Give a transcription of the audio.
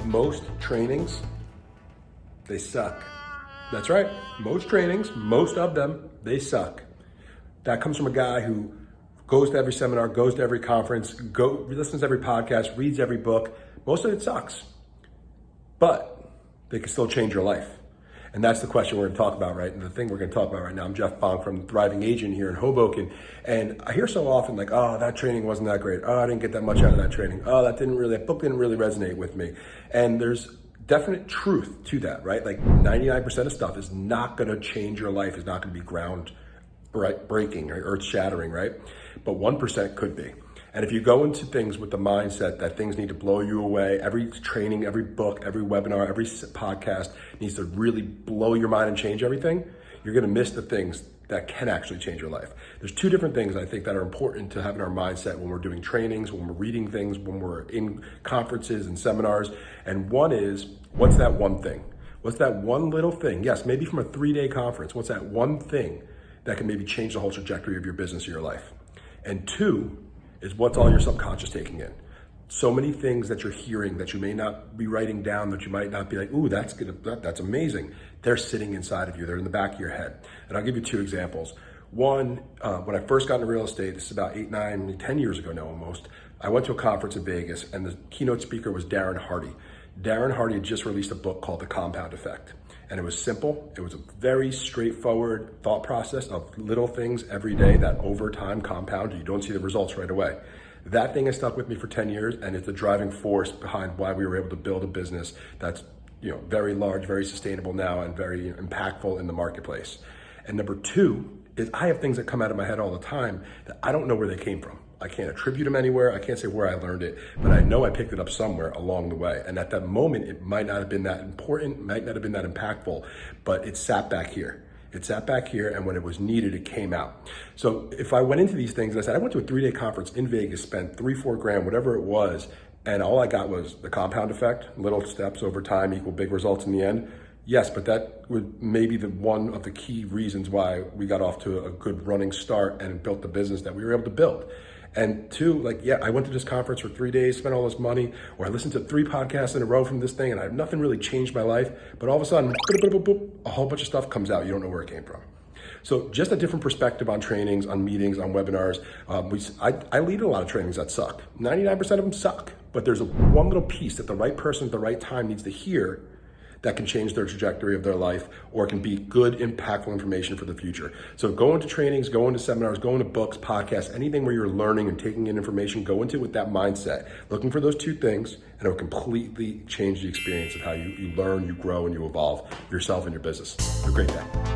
most trainings, they suck. That's right. Most trainings, most of them, they suck. That comes from a guy who goes to every seminar, goes to every conference, listens to every podcast, reads every book. Most of it sucks, but they can still change your life. And that's the question we're going to talk about, right? And the thing we're going to talk about right now. I'm Jeff Bong from Thriving Agent here in Hoboken. And I hear so often like, oh, that training wasn't that great. Oh, I didn't get that much out of that training. Oh, that book didn't really resonate with me. And there's definite truth to that, right? Like 99% of stuff is not going to change your life, is not going to be ground breaking or earth shattering, right? But 1% could be. And if you go into things with the mindset that things need to blow you away, every training, every book, every webinar, every podcast needs to really blow your mind and change everything, you're gonna miss the things that can actually change your life. There's two different things I think that are important to have in our mindset when we're doing trainings, when we're reading things, when we're in conferences and seminars. And one is, what's that one thing? What's that one little thing? Yes, maybe from a 3-day conference, what's that one thing that can maybe change the whole trajectory of your business or your life? And two, is what's all your subconscious taking in. So many things that you're hearing that you may not be writing down, that you might not be like, ooh, that's amazing. They're sitting inside of you. They're in the back of your head. And I'll give you two examples. One, when I first got into real estate, this is about 8, 9, 10 years ago now almost, I went to a conference in Vegas and the keynote speaker was Darren Hardy. Darren Hardy had just released a book called The Compound Effect. And it was simple. It was a very straightforward thought process of little things every day that over time compound. You don't see the results right away. That thing has stuck with me for 10 years and it's the driving force behind why we were able to build a business that's very large, very sustainable now and very impactful in the marketplace. And number two is I have things that come out of my head all the time that I don't know where they came from. I can't attribute them anywhere. I can't say where I learned it, but I know I picked it up somewhere along the way. And at that moment, it might not have been that important, might not have been that impactful, but it sat back here. It sat back here, and when it was needed, it came out. So if I went into these things, and I said, I went to a 3-day conference in Vegas, spent $3-4 grand, whatever it was, and all I got was the compound effect, little steps over time equal big results in the end. Yes, but that would maybe one of the key reasons why we got off to a good running start and built the business that we were able to build. And two, I went to this conference for 3 days, spent all this money, or I listened to 3 podcasts in a row from this thing, and nothing really changed my life. But all of a sudden, a whole bunch of stuff comes out. You don't know where it came from. So just a different perspective on trainings, on meetings, on webinars. I lead a lot of trainings that suck. 99% of them suck. But there's one little piece that the right person at the right time needs to hear that can change their trajectory of their life, or can be good, impactful information for the future. So go into trainings, go into seminars, go into books, podcasts, anything where you're learning and taking in information, go into it with that mindset, looking for those two things, and it will completely change the experience of how you learn, you grow, and you evolve yourself and your business. Have a great day.